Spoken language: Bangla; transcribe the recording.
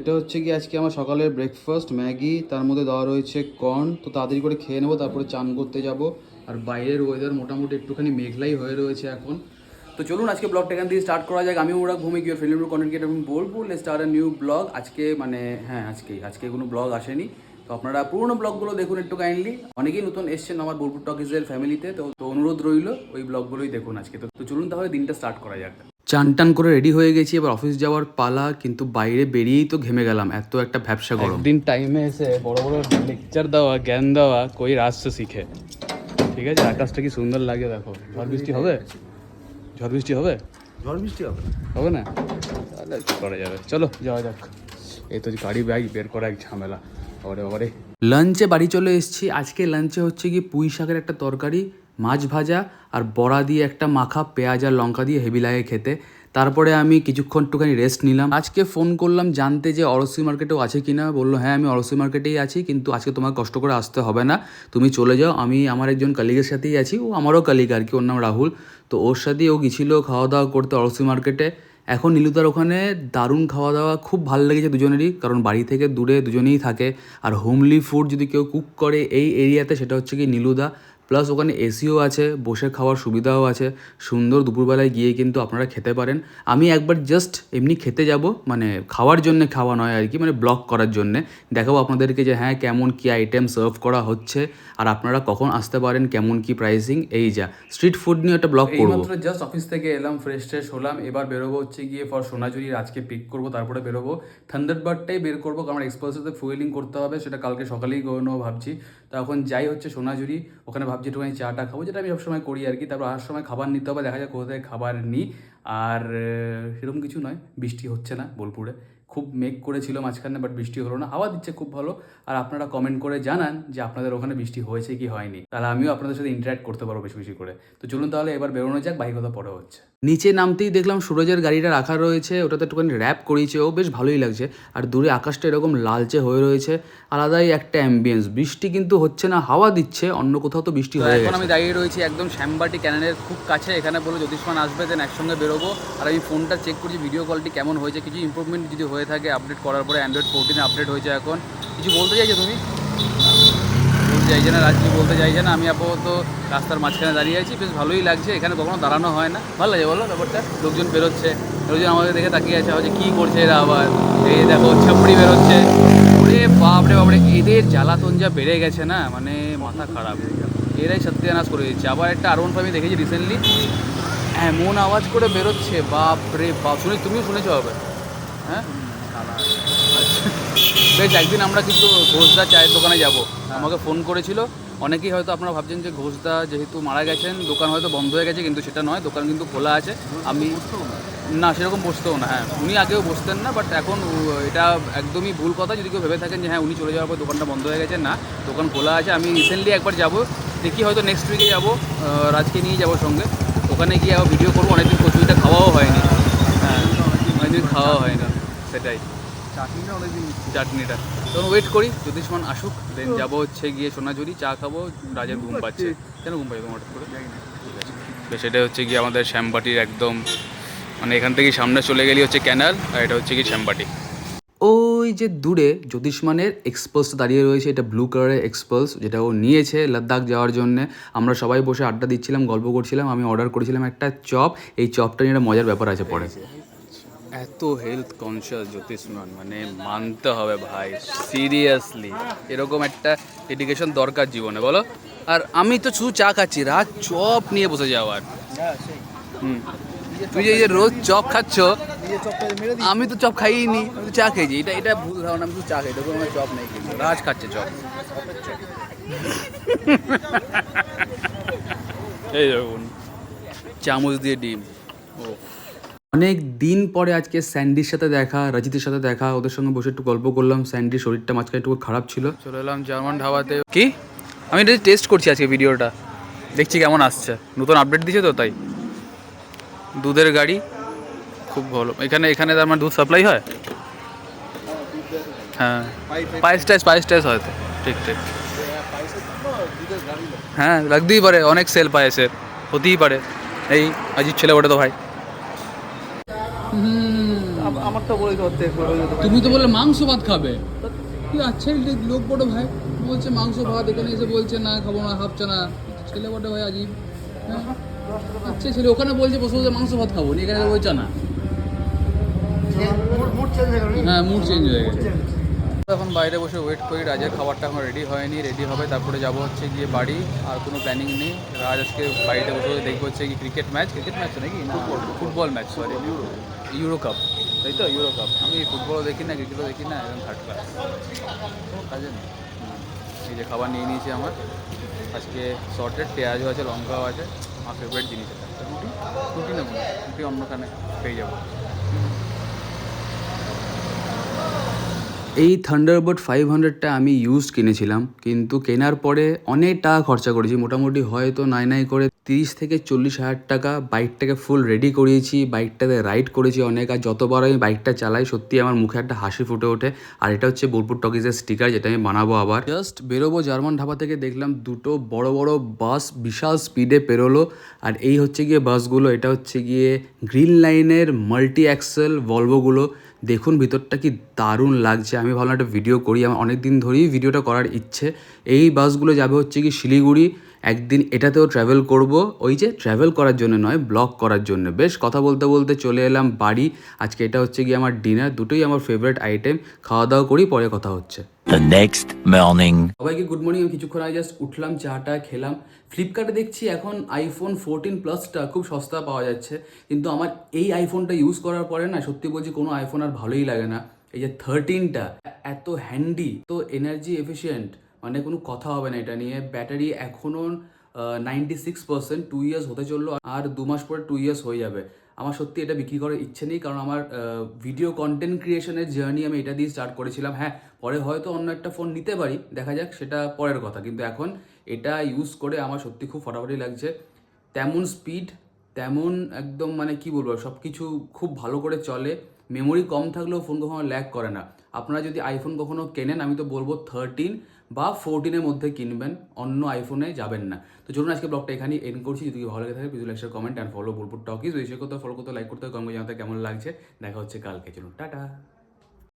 এটা হচ্ছে কি আজকে আমার সকালের ব্রেকফাস্ট, ম্যাগি, তার মধ্যে দেওয়া রয়েছে কর্ন। তো তাড়াতাড়ি করে খেয়ে নেবো, তারপরে চান করতে যাব। আর বাইরের ওয়েদার মোটামুটি একটুখানি মেঘলাই হয়ে রয়েছে এখন। তো চলুন আজকে ব্লগটা এখান থেকে স্টার্ট করা যাক। আমি ওরা ঘুমে গিয়ে ফিল্মের কন্টেন্ট ক্রিয়েটর আমি বলবো স্টার্ট আ নিউ ব্লগ। আজকে মানে হ্যাঁ আজকে কোনো ব্লগ আসেনি। তো আপনারা পুরোনো ব্লগগুলো দেখুন একটু কাইন্ডলি। অনেকেই নতুন এসছেন আমার বোলপুর টকিজের ফ্যামিলিতে, তো অনুরোধ রইল ওই ব্লগগুলোই দেখুন আজকে। তো চলুন তাহলে দিনটা স্টার্ট করা যাক। চান টান করে রেডি হয়ে গেছি, এবার অফিস যাওয়ার পালা। কিন্তু বাইরে বেরিয়েই তো ঘেমে গেলাম, এত একটা ভ্যাবসা গরম। দিন টাইমে এসে বড় বড় লেকচার দেওয়া, জ্ঞান দেওয়া কই রাস্তা শিখে। ঠিক আছে, আকাশটা কি সুন্দর লাগে দেখো। ঝড় বৃষ্টি হবে? ঝড় বৃষ্টি হবে? ঝড় বৃষ্টি হবে হবে না? তাহলে কি করা যাবে, চলো যাওয়া যাক। এই তো গাড়ি ব্যাগ বের করা এক ঝামেলা। বাবারে লাঞ্চে বাড়ি চলে এসেছি। আজকে লাঞ্চে হচ্ছে কি পুঁই শাকের একটা তরকারি, মাছ ভাজা আর বড়া দিয়ে একটা মাখা, পেঁয়াজ আর লঙ্কা দিয়ে হেভি লাগে খেতে। তারপরে আমি কিছুক্ষণ একটুখানি রেস্ট নিলাম। আজকে ফোন করলাম জানতে যে অরসি মার্কেটেও আছে কিনা। বললো হ্যাঁ আমি অরসি মার্কেটেই আছি, কিন্তু আজকে তোমার কষ্ট করে আসতে হবে না, তুমি চলে যাও। আমি আমার একজন কালিগের সাথেই আছি, ও আমারও কালিগ আর কি, ওর নাম রাহুল। তো ওর সাথেই ও গেছিলো খাওয়া দাওয়া করতে অরসি মার্কেটে। এখন নীলুদার ওখানে দারুণ খাওয়া দাওয়া, খুব ভালো লেগেছে দুজনেরই, কারণ বাড়ি থেকে দূরে দুজনেই থাকে। আর হোমলি ফুড যদি কেউ কুক করে এই এরিয়াতে সেটা হচ্ছে কি নীলুদা। প্লাস ওখানে এসিও আছে, বসে খাওয়ার সুবিধাও আছে। সুন্দর দুপুরবেলায় গিয়ে কিন্তু আপনারা খেতে পারেন। আমি একবার জাস্ট এমনি খেতে যাব, মানে খাওয়ার জন্যে, খাওয়া নয় আর কি, মানে ব্লগ করার জন্যে দেখাবো আপনাদেরকে যে হ্যাঁ কেমন কী আইটেম সার্ভ করা হচ্ছে আর আপনারা কখন আসতে পারেন, কেমন কী প্রাইসিং। এই যা স্ট্রিট ফুড নিয়ে একটা ব্লগ করবো। জাস্ট অফিস থেকে এলাম, ফ্রেশ ট্রেশ হলাম, এবার বেরোবো হচ্ছে গিয়ে ফর সোনাঝুরির। আজকে পিক করবো, তারপরে বেরোবো। থান্ডারবার্ডটাই বের করবো, কারণ আমার এক্সপ্রেসেতে ফুয়েলিং করতে হবে, সেটা কালকে সকালেই নেবো ভাবছি। তো এখন যাই হচ্ছে সোনাঝুরি, ওখানে ভাবছি একটুখানি চাটা খাবো, যেটা আমি সবসময় করি আর কি। তারপর আসার সময় খাবার নিতে হবে, দেখা যাক কোথা থেকে খাবার নিই। আর সেরকম কিছু নয়, বৃষ্টি হচ্ছে না বোলপুরে, খুব মেঘ করেছিল মাঝখানে, বাট বৃষ্টি হলো না, হাওয়া দিচ্ছে খুব ভালো। আর আপনারা কমেন্ট করে জানান যে আপনাদের ওখানে বৃষ্টি হয়েছে কি হয়নি, তাহলে আমিও আপনাদের সাথে ইন্টারাক্ট করতে পারবো বেশি বেশি করে। তো চলুন তাহলে এবার বেরোনো যাক, বাকি কথা পরে হচ্ছে। নিচে নামতেই দেখলাম সুরজের গাড়িটা রাখা রয়েছে, ওটাতে একটুখানি র্যাপ করিয়েছে, ও বেশ ভালোই লাগছে। আর দূরে আকাশটা এরকম লালচে হয়ে রয়েছে, আলাদাই একটা অ্যাম্বিয়েন্স। বৃষ্টি কিন্তু হচ্ছে না, হাওয়া দিচ্ছে, অন্য কোথাও তো বৃষ্টি হয়ে গেছে। এখন আমি দাঁড়িয়ে রয়েছি একদম শ্যামবাটি ক্যানেলের খুব কাছে। এখানে বলে জ্যোতিষ্মান আসবে, দেন একসঙ্গে বেরোবো। আর আমি ফোনটা চেক করছি ভিডিও কোয়ালিটি কেমন হয়েছে, কিছু ইম্প্রুভমেন্ট যদি হয়ে থাকে আপডেট করার পরে। অ্যান্ড্রয়েড 14 আপডেট হয়েছে এখন। কিছু বলতে চাইছো তুমি? বলতে চাইছে না, রাজনীতি বলতে চাইছে না। আমি আপাতত রাস্তার মাঝখানে দাঁড়িয়ে আছি, বেশ ভালোই লাগছে। এখানে কখনো দাঁড়ানো হয় না, ভালো লাগে বলো ব্যাপারটা। লোকজন বেরোচ্ছে, লোকজন আমাদের দেখে তাকিয়ে আছে, হচ্ছে কী করছে এরা আবার। এই দেখো ছাপড়ি বেরোচ্ছে, ওরে বাপরে বাপরে, এদের জ্বালাতন যা বেড়ে গেছে না, মানে মাথা খারাপ। এরাই সত্যিয়ানাশ করে দিচ্ছে। আবার একটা R15 আমি দেখেছি রিসেন্টলি, এমন আওয়াজ করে বেরোচ্ছে, বাপরে বাপ। তুমিও শুনেছো হবে? হ্যাঁ আচ্ছা, বেশ। একদিন আমরা কিন্তু ঘোষদা চায়ের দোকানে যাব, আমাকে ফোন করেছিল। অনেকেই হয়তো আপনারা ভাবছেন যে ঘোষদা যেহেতু মারা গেছেন দোকান হয়তো বন্ধ হয়ে গেছে, কিন্তু সেটা নয়, দোকান কিন্তু খোলা আছে। আমি না সেরকম বসতেও না, হ্যাঁ উনি আগেও বসতেন না, বাট এখন এটা একদমই ভুল কথা যদি কেউ ভেবে থাকেন যে হ্যাঁ উনি চলে যাওয়ার পর দোকানটা বন্ধ হয়ে গেছে। না, দোকান খোলা আছে। আমি রিসেন্টলি একবার যাব, দেখি হয়তো নেক্সট উইকে যাবো, রাজকে নিয়ে যাবো সঙ্গে। ওখানে গিয়ে আবার ভিডিও করবো। অনেকদিন কচুরিটা খাওয়াও হয়নি, হ্যাঁ অনেকদিন খাওয়া হয় না, সেটাই। চাটনিটা তখন ওয়েট করি জ্যোতিষ্মান আসুক, দেন যাবো হচ্ছে গিয়ে সোনাঝুরি, চা খাবো। রাজের ঘুম পাচ্ছে, কেন ঘুম পাচ্ছে তোমার হঠাৎ করে? তো সেটা হচ্ছে গিয়ে আমাদের শ্যামবাটির একদম, মানে এখান থেকে সামনে চলে গেলে হচ্ছে ক্যানাল, আর এটা হচ্ছে গিয়ে শ্যামবাটি। ওই যে দূরে জ্যোতিষ্মানের এক্সপালস দাঁড়িয়ে রয়েছে, এটা ব্লু কালারের এক্সপালস, যেটা ও নিয়েছে লাদাখ যাওয়ার জন্যে। আমরা সবাই বসে আড্ডা দিচ্ছিলাম, গল্প করছিলাম। আমি অর্ডার করেছিলাম একটা চপ। এই চপটা নিয়ে একটা মজার ব্যাপার আছে পরে। এত হেলথ কনসিয়াস জ্যোতিষ্মান, মানে মানতে হবে ভাই, সিরিয়াসলি এরকম একটা ডেডিকেশন দরকার জীবনে, বলো। আর আমি তো শুধু চা খাচ্ছি, রাত চপ নিয়ে বসে যাওয়ার। তুই যে রোজ চপ খাচ্ছ, আমি তো চপ খাইই নি, আমি তো চা খেয়েছি। এটা ভুল ধারণা, আমি তো চা খাই, দেখো আমার চপ নেই, রাজ খাচ্ছে চপ। এই দেখুন চামচ দিয়ে ডিম। ও অনেক দিন পরে আজকে স্যান্ডির সাথে দেখা, রাজিতের সাথে দেখা, ওদের সঙ্গে বসে একটু গল্প করলাম। স্যান্ডির শরীরটা মাঝখানে একটু খারাপ ছিল। চলে এলাম জার্মান ধাবাতে। কি আমি এটা টেস্ট করছি আজকে, ভিডিওটা দেখছি কেমন আসছে, নতুন আপডেট দিয়েছে তো তাই। দুধের গাড়ি খুব ভালো। এখানে তার মানে দুধ সাপ্লাই হয়, হ্যাঁ পায়েস টাইস হয়তো, ঠিক ঠিক, হ্যাঁ লাগতেই পারে, অনেক সেল পায়েসের, হতেই পারে। এই আজিব ছেলে ওটা তো ভাই। আমার আমারটা বলে ধরতে তুমি তো বললে মাংস ভাত খাবে, তুই আচ্ছা লোক বড় ভাই বলছে মাংস ভাত, এখানে এসে বলছে না খাবো না, হাফছে না, ছেলে বড় ভাই আজিব। হ্যাঁ আচ্ছা ছেলে ওখানে বলছে বসে বসে মাংস ভাত খাবো, এখানে বলছে না। হ্যাঁ মুড চেঞ্জ হয়ে গেছে। এখন বাইরে বসে ওয়েট করি, রাজের খাবারটা এখন রেডি হয়নি, রেডি হবে তারপরে যাব হচ্ছে গিয়ে বাড়ি। আর কোনো প্ল্যানিং নেই, রাজ আজকে বাড়িতে বসে বসে দেখবো হচ্ছে কি ক্রিকেট ম্যাচ নাকি না football match, sorry euro cup, তাই তো ইউরো কাপ। আমি ফুটবলও দেখি না ক্রিকেটও দেখি না, একদম থার্ড ক্লাস, কোনো কাজে নেই। এই যে খাবার নিয়ে নিয়েছি আমার আজকে, সর্টেড পেঁয়াজও আছে লঙ্কাও আছে, আমার ফেভারিট জিনিস এটা। রুটি রুটি নেবো না, রুটি অন্যখানে পেয়ে যাবো। এই থান্ডারবার্ড 500টা আমি ইউজ কিনেছিলাম, কিন্তু কেনার পরে অনেক টাকা খরচা করেছি, মোটামুটি হয়তো নাই করে 30 থেকে 40 হাজার টাকা। বাইকটাকে ফুল রেডি করিয়েছি, বাইকটাতে রাইড করেছি অনেক, আর যতবার আমি বাইকটা চালাই সত্যি আমার মুখে একটা হাসি ফুটে ওঠে। আর এটা হচ্ছে বোলপুর টকিজের স্টিকার, যেটা আমি বানাবো আবার। জাস্ট বেরোবো জার্মান ঢাবা থেকে, দেখলাম দুটো বড় বড় বাস বিশাল স্পিডে পেরোলো। আর এই হচ্ছে গিয়ে বাসগুলো, এটা হচ্ছে গিয়ে গ্রিন লাইনের মাল্টি অ্যাক্সেল ভলভোগুলো। দেখুন ভিতরটা কি দারুণ লাগছে, আমি ভাবলাম একটা ভিডিও করি, আমার অনেক দিন ধরেই ভিডিওটা করার ইচ্ছে। এই বাসগুলো যাবে হচ্ছে কি শিলিগুড়ি, একদিন এটাতেও ট্রাভেল করব, ওই যে ট্রাভেল করার জন্য নয়, ব্লগ করার জন্য। বেশ কথা বলতে বলতে চলে এলাম বাড়ি। আজকে এটা হচ্ছে গিয়ে আমার ডিনার, দুটোই আমার ফেভারিট আইটেম। খাওয়া দাওয়া করি, পরে কথা হচ্ছে। The next morning. সবাইকে গুড মর্নিং। আমি কিছুক্ষণ আগে জাস্ট উঠলাম, চাটা খেলাম। ফ্লিপকার্টে দেখছি এখন আইফোন 14 প্লাসটা খুব সস্তা পাওয়া যাচ্ছে, কিন্তু আমার এই আইফোনটা ইউজ করার পরে না, সত্যি বলছি কোনো আইফোন আর ভালোই লাগে না। এই যে 13টা এত হ্যান্ডি, তো এনার্জি এফিশিয়েন্ট, মানে কোনো কথা হবে না এটা নিয়ে। ব্যাটারি এখনও 96%, 2 ইয়ার্স হতে চললো, আর 2 মাস পরে 2 ইয়ার্স হয়ে যাবে। আমার সত্যি এটা বিক্রি করার ইচ্ছে নেই, কারণ আমার ভিডিও কন্টেন্ট ক্রিয়েশনের জার্নি আমি এটা দিয়ে স্টার্ট করেছিলাম। হ্যাঁ পরে হয়তো অন্য একটা ফোন নিতে পারি, দেখা যাক, সেটা পরের কথা, কিন্তু এখন এটা ইউজ করে আমার সত্যি খুব ফাটাফাটি লাগছে। তেমন স্পিড, তেমন একদম মানে কি বলবো, সব কিছু খুব ভালো করে চলে। মেমোরি কম থাকলেও ফোন কখনো ল্যাগ করে না। আপনারা যদি আইফোন কখনো কেনেন, আমি তো বলবো 13 বা 14-এর মধ্যে কিনবেন, অন্য আইফোনে যাবেন না। তো চলুন আজকে ব্লগটা এখানেই এন্ড করছি। যদি ভালো লাগে থাকে please like share comment and follow Bolpur talkies. এই করতে ফলো করতে লাইক করতে কমেন্ট জানাতে কেমন লাগছে। দেখা হচ্ছে কালকে, চলুন টাটা।